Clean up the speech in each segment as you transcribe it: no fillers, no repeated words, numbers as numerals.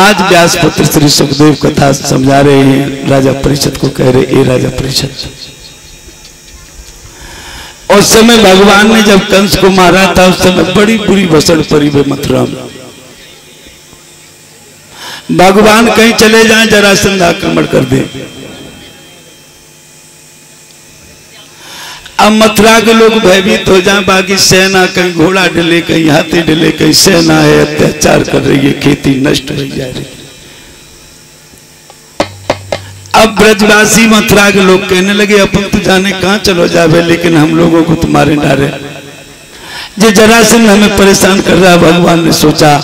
आज व्यासपुत्र श्री सुखदेव कथा समझा रहे हैं, राजा परीक्षित को कह रहे, ए राजा परीक्षित, उस समय भगवान ने जब कंस को मारा था उस समय बड़ी बुरी भसड़ पड़ी हुई मथुरा में। भगवान कहीं चले जाएं जरासंध आक्रमण कर दे। अब मथुरा के लोग भयभीत हो जाएं, बाकी सेना कहीं घोड़ा डले, कहीं हाथी डले, कहीं सेना है अत्याचार कर रही है, खेती नष्ट हो जा रही है। अब ब्रजवासी मथुरा के लोग कहने लगे, अपन तो जाने कहां चलो जावे, लेकिन हम लोगों को तुम्हारे डारे ये जरासंध हमें परेशान कर रहा है। भगवान ने सोचा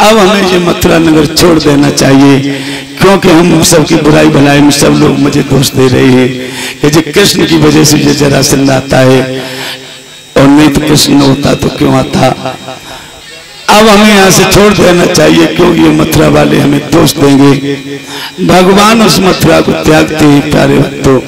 अब हमें ये मथुरा नगर छोड़ देना चाहिए, क्योंकि हम सबकी बुराई भलाई में सब लोग मुझे दोष दे रहे हैं कि जो कृष्ण की वजह से ये जरासंध आता है, और नहीं तो कृष्ण होता तो क्यों आता। अब हमें यहाँ से छोड़ देना चाहिए, क्योंकि ये मथुरा वाले हमें दोष देंगे। भगवान उस मथुरा को त्यागते ही प्यारे भक्तों,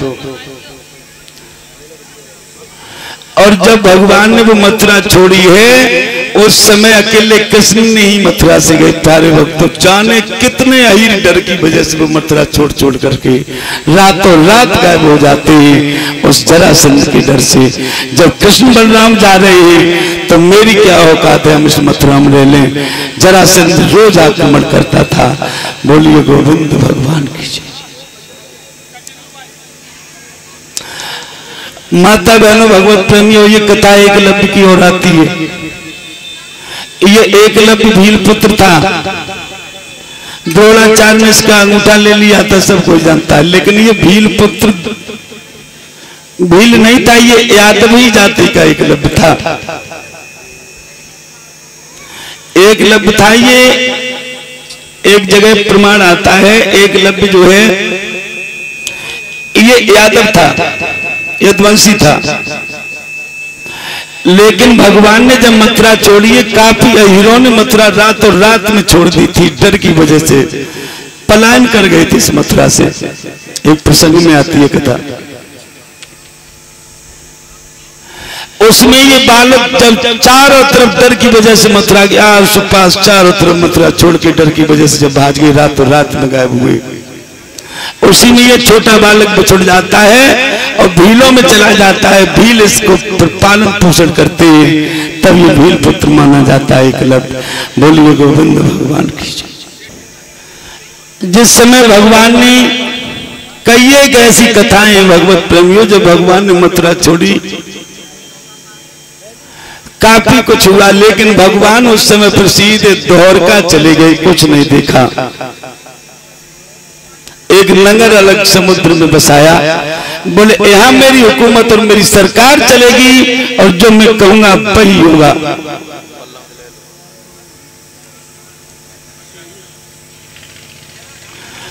और जब भगवान ने वो मथुरा छोड़ी है उस समय अकेले कृष्ण ने ही मथुरा से गए। प्यारे भक्तों, जाने कितने अहीर डर की वजह से वो मथुरा छोड़ छोड़ करके रातों रात गायब हो जाते हैं उस जरासंध के डर से। जब कृष्ण बलराम जा रहे हैं तो मेरी क्या औकात है, हम इस मथुरा में रह लें। जरासंध रोज आक्रमण करता था। बोलिए गोविंद भगवान की जय। माता बहनों, भगवत प्रेमियों, ये कथा एकलव्य की ओर आती है। ये एकलव्य भील पुत्र था, द्रोणाचार्य ने इसका अंगूठा ले लिया था, सब कोई जानता है। लेकिन ये भील पुत्र भील नहीं था, ये यादवी जाति का एकलव्य था। एकलव्य था, ये एक जगह प्रमाण आता है, एकलव्य जो है ये यादव था, यदुवंशी था। लेकिन भगवान ने जब मथुरा छोड़ी है, काफी अहीरों ने मथुरा रात और रात में छोड़ दी थी, डर की वजह से पलायन कर गए थे इस मथुरा से। एक प्रसंग में आती है कथा, उसमें ये बालक जब चारों तरफ डर की वजह से मथुरा के आस पास चारों तरफ मथुरा छोड़ के डर की वजह से जब भाग गए, रात और रात में गायब हुए, उसी में ये छोटा बालक बिछुड़ जाता है और भीलों में चला जाता है। भील इसको पालन पोषण करते हैं, तब ये भील पुत्र माना जाता है एकलव्य। बोलिए गोविंद भगवान की जय। जिस समय भगवान ने कई एक ऐसी कथाएं भगवत प्रेमियों, जब भगवान ने मथुरा छोड़ी काफी कुछ हुआ, लेकिन भगवान उस समय पर सीधे द्वारका चले गए, कुछ नहीं देखा। एक नगर अलग समुद्र में बसाया, बोले यहां मेरी हुकूमत और मेरी सरकार चलेगी और जो मैं कहूंगा वही होगा।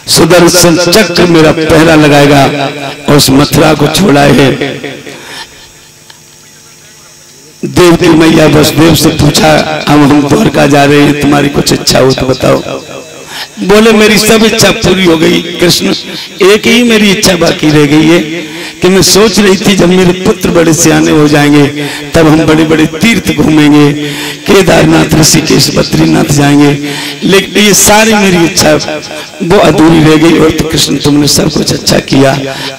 सुदर्शन चक्र मेरा पहरा लगाएगा और उस मथुरा को छोड़ा है। देवती मैया वसुदेव से पूछा, हम द्वारका जा रहे हैं, तुम्हारी कुछ इच्छा हो तो बताओ। बोले मेरी सब इच्छा पूरी हो गई कृष्ण, एक ही मेरी इच्छा बाकी रह गई है कि मैं सोच रही थी जब मेरे पुत्र बड़े सियाने हो जाएंगे तब हम बड़े बड़े तीर्थ घूमेंगे, केदारनाथ, ऋषिकेश, बद्रीनाथ जाएंगे, लेकिन ये सारी मेरी इच्छा वो अधूरी रह गई। और तो कृष्ण तुमने सब कुछ अच्छा किया,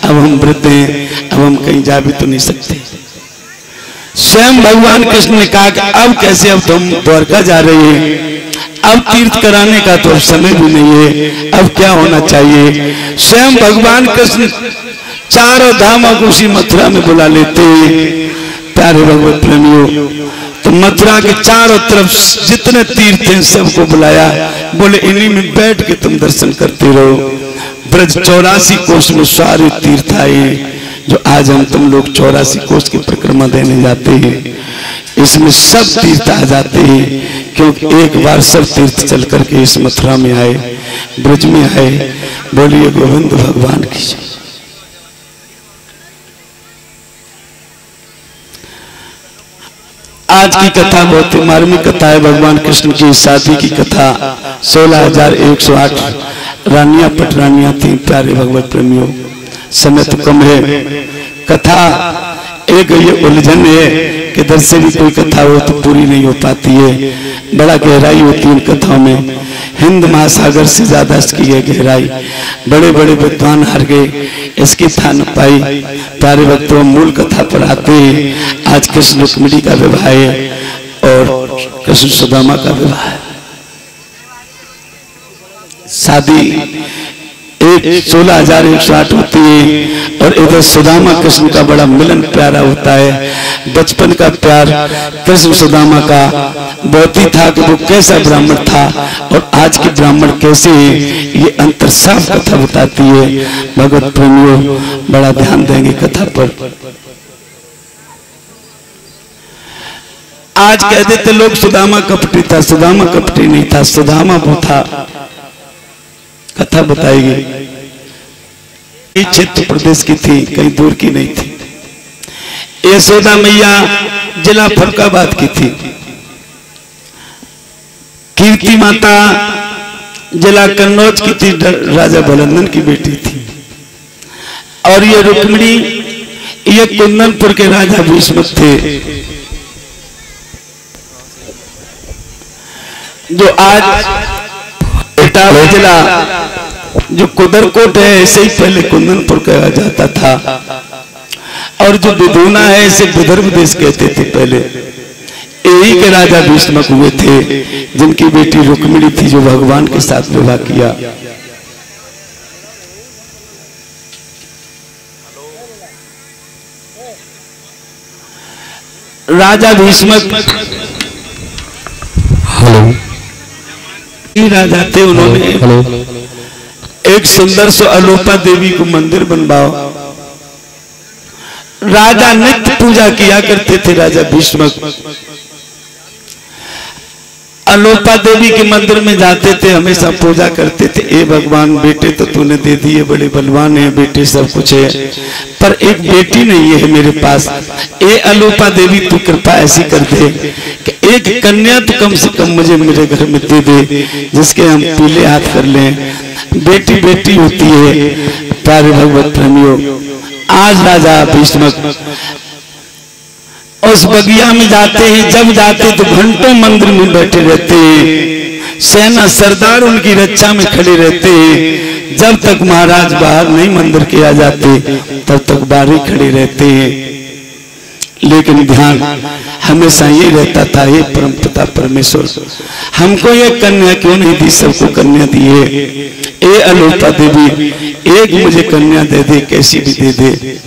अब हम वृद्ध हैं, अब हम कहीं जा भी तो नहीं सकते। स्वयं भगवान कृष्ण ने कहा कि अब कैसे, अब तुम द्वारका जा रहे हैं, अब तीर्थ कराने का तो समय भी नहीं है, अब क्या होना चाहिए। स्वयं भगवान कृष्ण चारों धामों को उसी मथुरा में बुला लेते हैं। प्यारे भगवत प्रेमियों, तो मथुरा के चारों तरफ जितने तीर्थ हैं सबको बुलाया, बोले इन्हीं में बैठ के तुम दर्शन करते रहो। ब्रज 84 कोष में सारे तीर्थ आए, जो आज हम तुम लोग 84 कोष की परिक्रमा देने जाते हैं, इसमें सब तीर्थ आ जाते हैं, क्योंकि एक बार सब तीर्थ चल करके इस मथुरा में आए, ब्रज में आए। बोलिए गोविंद भगवान की जय। आज की कथा बहुत ही मार्मिक कथा है। भगवान कृष्ण की शादी की कथा 16,108 रानियां पटरानियां थी। प्यारे भगवत प्रेमियों, समय तो कम है, कथा एक ये उलझन है कि दर से भी कोई कथा हो तो पूरी नहीं हो पाती है, बड़ा गहराई होती है इन कथाओं में। हिंद महासागर से ज्यादा इसकी है गहराई। बड़े बड़े विद्वान हार गए, इसकी था न पाई। प्यारे भक्तों, मूल कथा पर आते हैं। आज कृष्ण रुक्मिणी का विवाह है और कृष्ण सुदामा का विवाह है। शादी 16,108 होती है और इधर सुदामा कृष्ण का बड़ा मिलन प्यारा होता है। बचपन का प्यार कृष्ण सुदामा का बहुत ही था कि वो कैसा ब्राह्मण था और आज के ब्राह्मण कैसे है, ये अंतर साफ कथा बताती है। भगवत प्रेमियों, बड़ा ध्यान देंगे कथा पर। आज कह देते लोग सुदामा कपटी था, सुदामा कपटी नहीं था, सुदामा वो था। कथा बताएगी, क्षेत्र प्रदेश की थी, कहीं दूर की नहीं थी। यशोदा मैया जिला फरुखाबाद की थी। कीर्ति माता जिला कन्नौज की थी, राजा बलंदन की बेटी थी। और ये रुक्मिणी ये कुंदनपुर के राजा भीष्मक थे, जो आज जिला जो कुदरकोट है ऐसे ही पहले कुंदनपुर कहा जाता था। और जो विदुना है इसे विदर्भ देश कहते थे पहले। यही के राजा भीष्मक हुए थे, जिनकी बेटी रुक्मिणी थी, जो भगवान के साथ विवाह किया। राजा भीष्मक राजा थे, उन्होंने एक सुंदर सो अलोपा देवी को मंदिर बनवाओ। राजा नित्य पूजा किया करते थे। राजा भीष्मक अलोपा देवी के मंदिर में जाते थे, हमेशा पूजा करते थे। ए भगवान, बेटे तो तूने दे दिए, बड़े बलवान है, बेटे सब कुछ है, पर एक बेटी नहीं है मेरे पास। ए अलोपा देवी, तू कृपा ऐसी कर दे कि एक कन्या तो कम से कम मुझे मेरे घर में दे दे, जिसके हम पीले हाथ कर लें। बेटी बेटी होती है। प्यारे भगवत प्रेमियों, आज राजा भीष्मक उस बगिया में जाते हैं, जब जाते तो घंटों मंदिर में बैठे रहते हैं। सेना सरदार उनकी रक्षा में खड़े रहते हैं। जब तक महाराज बाहर नहीं मंदिर के आ जाते, तब तक बाहर ही खड़े रहते हैं। लेकिन ध्यान हमेशा ये रहता था, ये परम पिता परमेश्वर, हमको ये कन्या क्यों नहीं दी, सबको कन्या दी है। ए अलोपा देवी, एक मुझे कन्या दे दे, कैसी भी दे दे।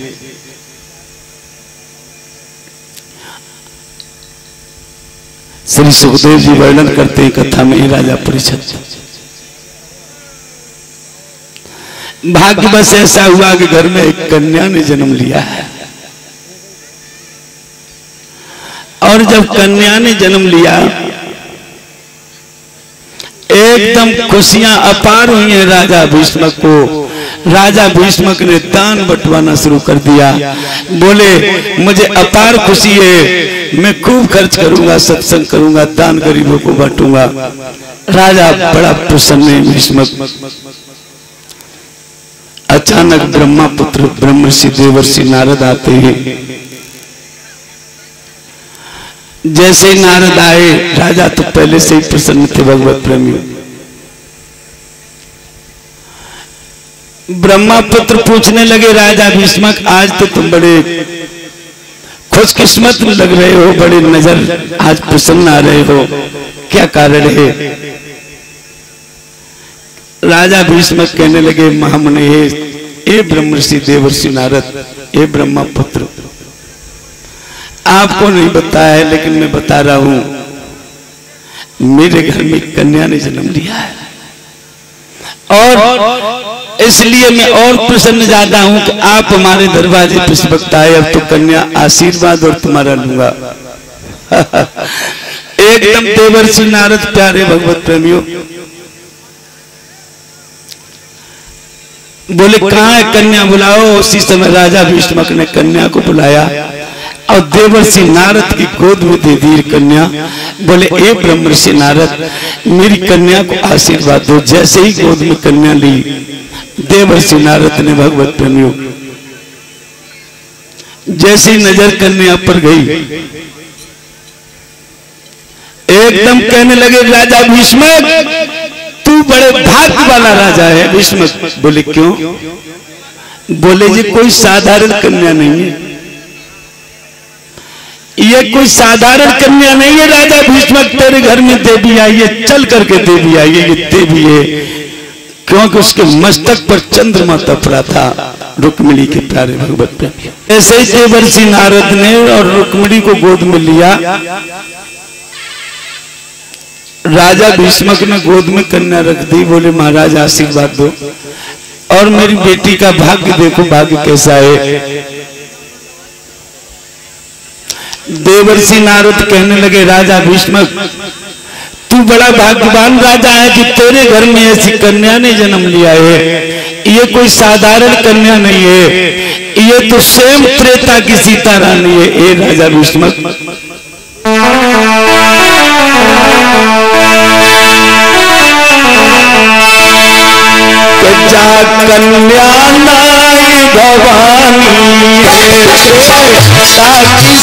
श्री सुखदेव जी वर्णन करते हैं कथा में, राजा परीक्षित भाग्य बस ऐसा हुआ कि घर में एक कन्या ने जन्म लिया है। और जब कन्या ने जन्म लिया, एकदम खुशियां अपार हुई हैं राजा भीष्मक को। राजा भीष्मक ने दान बंटवाना शुरू कर दिया। बोले, मुझे अपार खुशी है, मैं खूब खर्च करूंगा, सत्संग करूंगा, दान गरीबों को बांटूंगा। राजा बड़ा प्रसन्न है भीष्मक। अचानक ब्रह्मा पुत्र ब्रह्मर्षि देवर्षि नारद आते हैं। जैसे नारद आए, राजा तो पहले से ही प्रसन्न थे। भगवत प्रेमी ब्रह्मा पुत्र पूछने लगे, राजा भीष्मक, आज तो तुम बड़े खुशकिस्मत लग रहे हो, बड़े नजर आज प्रसन्न आ रहे हो, क्या कारण है? राजा भीष्मक कहने लगे, महामुनि हे ब्रह्मर्षि देवर्षि नारद, हे ब्रह्मा पुत्र, आपको नहीं बताया है लेकिन मैं बता रहा हूं, मेरे घर में कन्या ने जन्म लिया है और इसलिए मैं और प्रसन्न ज्यादा हूं कि आप हमारे दरवाजे पर इस वक्त आए। अब तो कन्या आशीर्वाद और तुम्हारा लूंगा। एकदम देवर्षि नारद प्यारे भगवत प्रेमियों बोले, कहां है कन्या, बुलाओ। उसी समय राजा भीष्मक ने कन्या को बुलाया और देवर्षि नारद की गोद में दे दी कन्या। बोले, ए ब्रह्मर्षि नारद, मेरी कन्या को आशीर्वाद दो। जैसे ही गोद में कन्या ली, देवर्षि नारद ने भगवत प्रेमियों जैसी नजर कन्या पर गई, एकदम कहने लगे राजा भीष्म, तू बड़े भाग्य वाला राजा है। भीष्म बोले क्यों? बोले जी कोई साधारण कन्या नहीं है, ये कोई साधारण कन्या नहीं है राजा भीष्म, तेरे घर में देवी आई है, चल करके देवी आई है, ये देवी है। क्योंकि उसके मस्तक पर चंद्रमा तपरा था, रुक्मिणी के प्यारे भगवत प्रेमी। ऐसे ही देवर्षि नारद ने और रुक्मिणी को गोद में लिया। राजा भीष्मक ने गोद में कन्या रख दी। बोले महाराज आशीर्वाद दो और मेरी बेटी का भाग्य देखो, भाग्य कैसा है। देवर्षि नारद कहने लगे राजा भीष्मक, तू बड़ा भाग्यवान राजा है कि तेरे घर में ऐसी कन्या ने जन्म लिया है। ये कोई साधारण कन्या नहीं है, ये तो स्वयं त्रेता की सीता रानी है। ए राजा भीष्मक, जा कन्या नाई भवानी साकी सीता रानी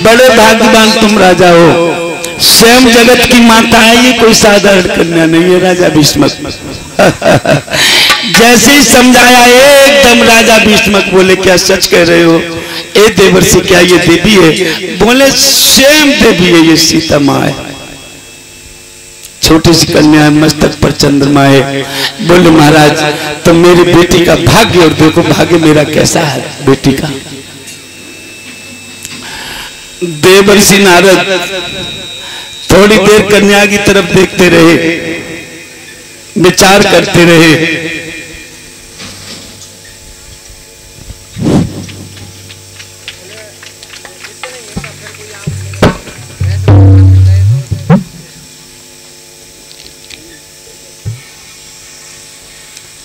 बड़े भाग्यवान तुम राजा हो, स्वयं जगत की माता है, ये कोई साधारण कन्या नहीं है। राजा भीष्मक जैसे ही समझाया एकदम राजा भीष्मक बोले क्या सच कह रहे हो? ए देवर्षि क्या ये देवी है? बोले स्वयं देवी है, ये सीता माँ है, छोटी सी कन्या है, मस्तक पर चंद्रमा है। बोले महाराज तो मेरी बेटी का भाग्य और देखो भाग्य मेरा कैसा है बेटी का। देवर्षि नारद थोड़ी देर कन्या की तरफ देखते रहे, विचार करते रहे।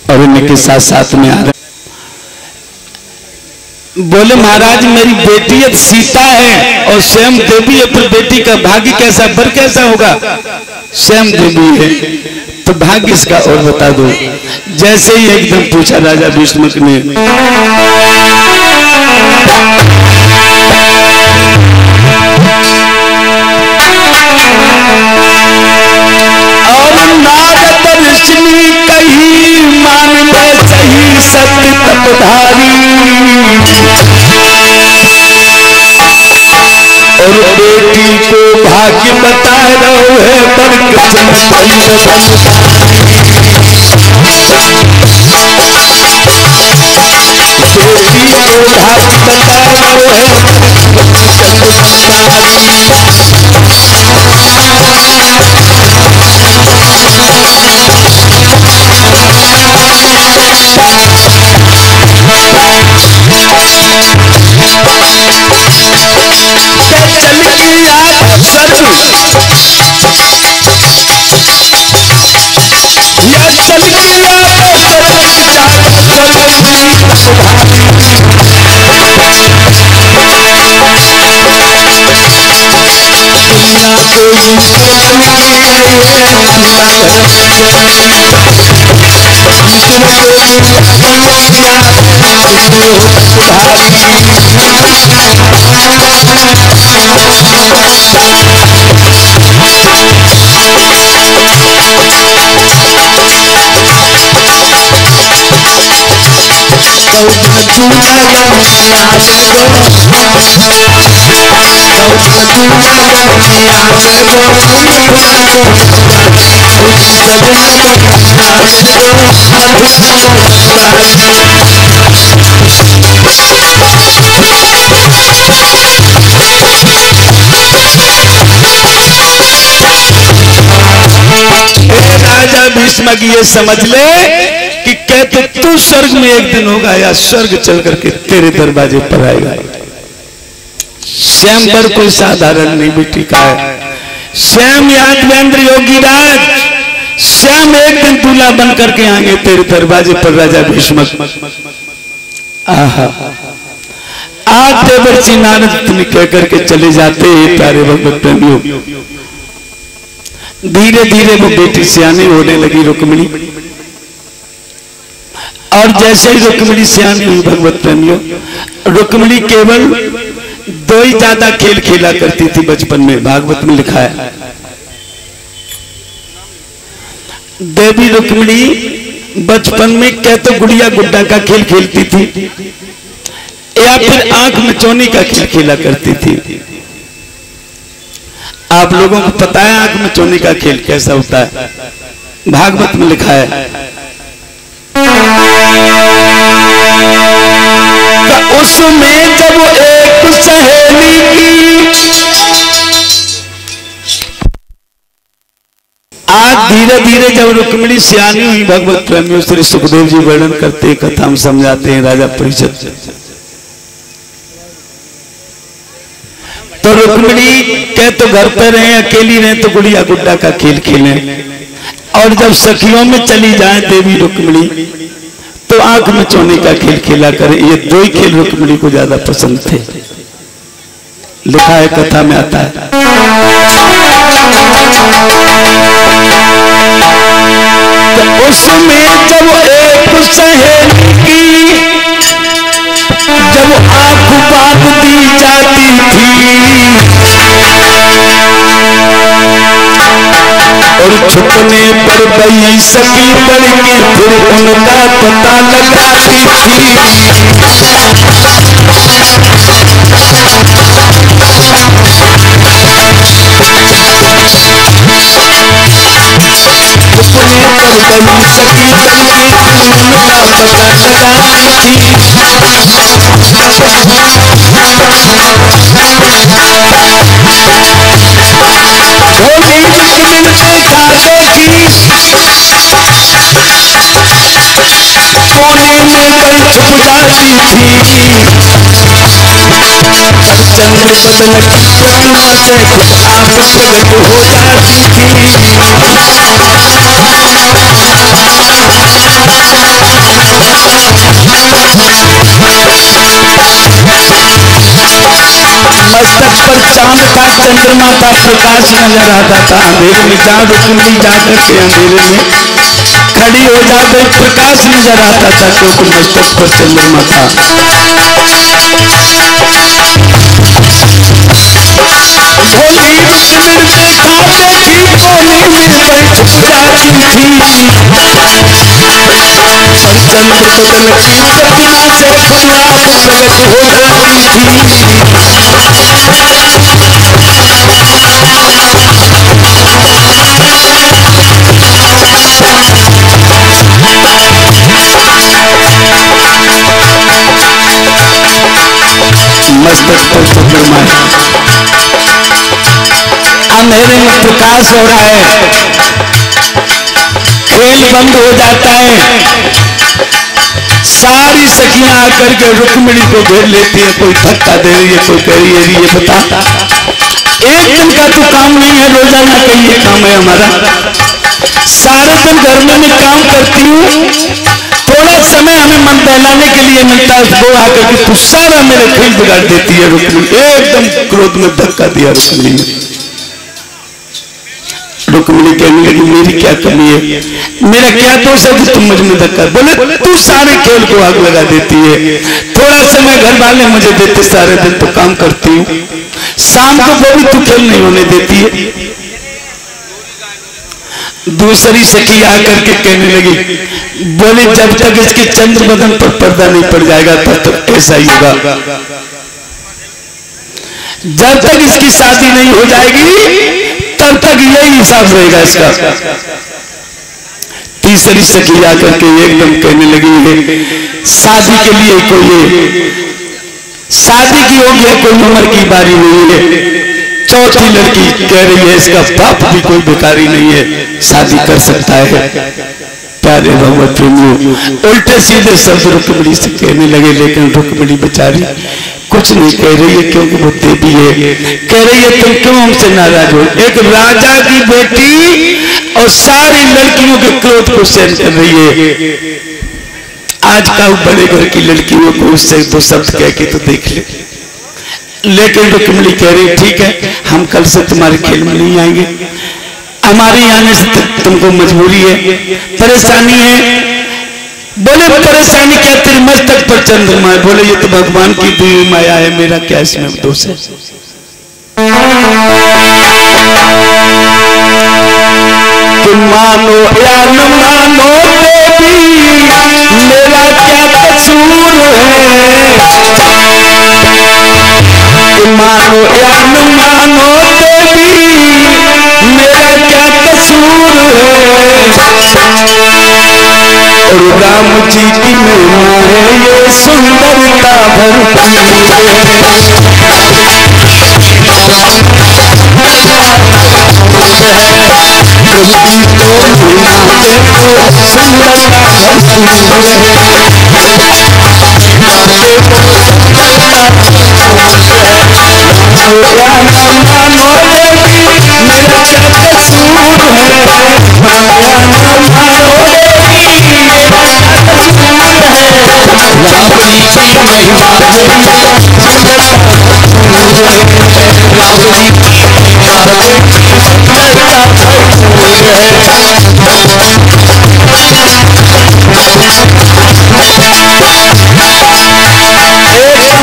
और इनके साथ साथ में आ रहे, बोले महाराज मेरी बेटी सीता है और स्वयं देवी है, पर बेटी का भाग्य कैसा, बर कैसा होगा? स्वयं देवी है तो भाग्य इसका और बता दो। जैसे ही एकदम पूछा राजा भीष्मक ने, और नारद ऋषि कही मान में सही सत्य तपधारी, और बेटी को भाग्य बता रहो है पर भाभी बताओ है भीष्मक ये समझ ले कि कहते तू स्वर्ग में एक दिन होगा या स्वर्ग चल करके तेरे दरवाजे पर आएगा। स्वयंवर कोई साधारण नहीं बेटी का है। स्वयं यादवेंद्र योगीराज स्वयं एक दिन दूल्हा बन करके आएंगे तेरे दरवाजे पर राजा भीष्मक। आहा आज देवर्षि नारद कह करके चले जाते हैं प्यारे भगवत प्रेमियों। धीरे धीरे वो बेटी सियानी होने लगी रुक्मिणी, और जैसे ही रुक्मिणी सियानी हुई भगवत प्रेमियों, रुक्मिणी केवल दो ही ज्यादा खेल खेला करती थी बचपन में। भागवत में लिखा है देवी रुक्मिणी बचपन में क्या तो गुड़िया गुड्डा का खेल खेलती थी या फिर आंख मचोनी का खेल खेला करती थी। आप लोगों को पता है आंख मचोनी का खेल कैसा होता है? भागवत में लिखा है उसमें जब एक सहेली की, आज धीरे धीरे जब रुक्मिणी सियानी हुई भगवत प्रेमियों, श्री सुखदेव जी वर्णन करते हैं, कथा हम समझाते हैं राजा परीक्षित। तो रुक्मिणी कह तो घर पे रहे अकेली रहे तो गुड़िया गुड्डा का खेल खेले, और जब सखियों में चली जाए देवी रुक्मिणी तो आंख में चोने का खेल खेला करे। ये दो ही खेल रुक्मिणी को ज्यादा पसंद थे, लिखा है कथा में आता है। तो उसमें जब एक सहेली की जब आंख बांध दी जाती थी और छुपने पर गई सकी लड़की फिर उनका पता लगाती थी। छुपने पर गई सकी लड़की उनका पता लगाती थी। कोने में गई छुप जाती थी, चंद्र बदल की पूर्णिमा से खुद आप प्रकट हो जाती थी। मस्तक पर चांद था, चंद्रमा था, प्रकाश नजर आता था। अंधेरे में जहाँ रुक्मिणी जाकर के अंधेरे में खड़ी हो जाते प्रकाश नजर आता था, क्योंकि मस्तक पर चंद्रमा था। भोली रुक्मिणी देखा देखी कोने में गई छुप जाती थी, और चंद्र बदल की प्रतिमा से खुद आप प्रकट हो जाती थी। मस्तक पर चंद्रमा, अंधेरे में प्रकाश हो रहा है, खेल बंद हो जाता है। सारी सखियां आकर के रुक्मिणी को घेर लेती है, कोई धक्का दे रही है, कोई कह रही है ये बता एक दिन का तो काम नहीं है, रोजाना का ये काम है हमारा, सारे दिन घर में मैं काम करती हूँ, थोड़ा समय हमें मन बहलाने के लिए मिलता है, वो आकर के तू सारा मेरे खेल बिगाड़ देती है। रुक्मिणी एकदम क्रोध में धक्का दिया रुक्मिणी ने। रुक्मिणी कहने लगी मेरी क्या कमी है, मेरा क्या दोष है कि तुम मुझ में धक्का, बोले तू सारे खेल को आग लगा देती है, थोड़ा समय घर वाले मुझे देते, सारे दिन तो काम करती हूँ, शाम को वो भी तू खेल नहीं होने देती है। दूसरी सखी आकर के कहने लगी, बोले जब तक इसके चंद्र बदन पर पर्दा नहीं पड़ जाएगा तब तक ऐसा ही होगा, जब तक इसकी शादी नहीं हो जाएगी तब तक यही हिसाब रहेगा इसका। तीसरी सखी आकर के एकदम कहने लगी है शादी के लिए कोई शादी की होगी है, कोई उम्र की बारी नहीं है। चौथी लड़की कह रही है इसका बाप भी कोई बेकारी नहीं है, शादी कर सकता है। प्यारे भगवत प्रेमियों, उल्टे सीधे शब्द रुक्मिणी से कहने लगे, लेकिन रुक्मिणी बेचारी कुछ नहीं कह रही है, क्योंकि वो देवी है। कह रही है तुम क्यों हमसे नाराज हो, एक राजा की बेटी और सारी लड़कियों के क्रोध को सहन कर रही है। आज का बड़े घर की लड़कियों को उससे दो शब्द कह के तो देख ले। लेकिन रुक्मिणी कह रही ठीक है, हम कल से तुम्हारे खेल में नहीं आएंगे, हमारे आने से तुमको मजबूरी है, परेशानी है। बोले परेशानी क्या, तेरे मस्तक पर चंद्रमा है। बोले ये तो भगवान की दी माया है, मेरा क्या इसमें दोष है। तुम मानो या न मानो देवी, मेरा क्या कसूर है। तुम मानो या न मानो देवी, मेरा क्या कसूर है। और राम जी की महिमा है ये सुंदरता भरपूर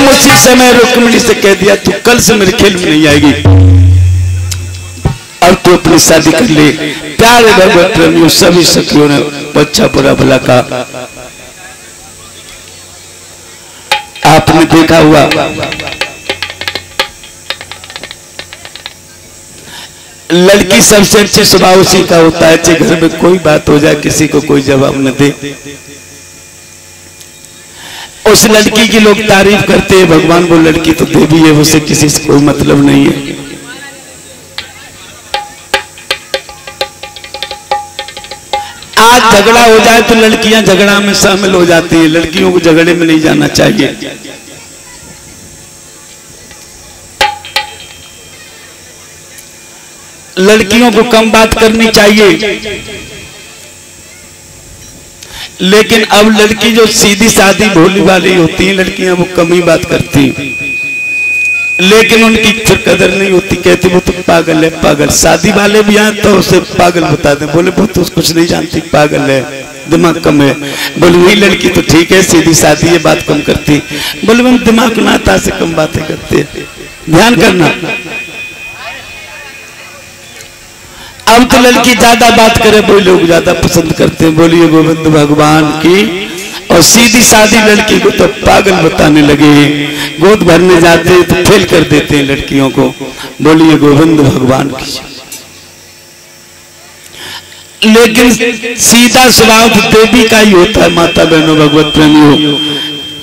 उसी समय रुक्मिणी से कह दिया तू कल से मेरे खेल में नहीं आएगी, अब तू अपनी शादी कर ले। प्यारे भगवत प्रेमियों, सभी सखियों ने अच्छा बुरा भला का आपने देखा हुआ, लड़की सबसे अच्छे स्वभाव उसी का होता है, चाहे घर में कोई बात हो जाए किसी को कोई जवाब न दे, उस लड़की की लोग तारीफ करते हैं। भगवान वो लड़की तो देवी है, उसे किसी से कोई मतलब नहीं है। आज झगड़ा हो जाए तो लड़कियां झगड़ा में शामिल हो जाती हैं, लड़कियों को झगड़े में नहीं जाना चाहिए। लड़कियों को कम बात करनी चाहिए, लेकिन अब लड़की जो सीधी सादी भोली वाली होती हैं लड़कियां, वो कम ही बात करती हैं, लेकिन उनकी फिर कदर नहीं होती, कहती वो तो पागल है पागल। शादी वाले भी आए तो उसे पागल बता दें, बोले वो तो कुछ नहीं जानती, पागल है, दिमाग कम है। बोले वही लड़की तो ठीक है, सीधी सादी है, बात कम करती। बोले हम दिमाग नाता से कम बातें करते, ध्यान करना। अब तो लड़की ज्यादा बात करे वो लोग ज्यादा पसंद करते हैं, बोलिए गोविंद भगवान की। और सीधी सादी लड़की को तो पागल बताने लगे, गोद भरने जाते हैं तो फेल कर देते हैं लड़कियों को, बोलिए गोविंद भगवान की। लेकिन सीधा स्वभाव तो देवी का ही होता है। माता बहनों भगवत प्रेमियों,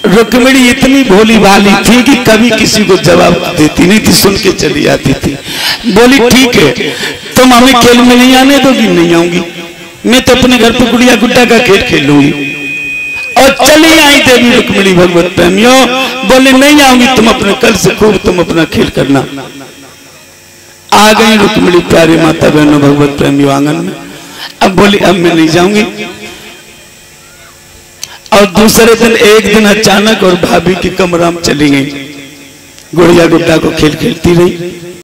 रुक्मिणी इतनी भोली भाली थी कि कभी किसी को जवाब देती नहीं थी, सुन के चली आती थी। बोली ठीक है, तुम हमें खेल में नहीं आने दोगी? नहीं आऊंगी, मैं तो अपने घर पे गुड़िया गुड्डा का खेल खेलूंगी। और चली आई देवी रुक्मिणी भगवत प्रेमियों, बोले नहीं आऊंगी, तुम अपने कल से खूब तुम अपना खेल करना। आ गई रुक्मिणी प्यारी माता बहनों भगवत प्रेमियों आंगन में। अब बोली अब मैं नहीं जाऊंगी। और दूसरे दिन एक दिन अचानक और भाभी की कमरा में चली गई, गुड़िया गुड्डा को खेल खेलती रही।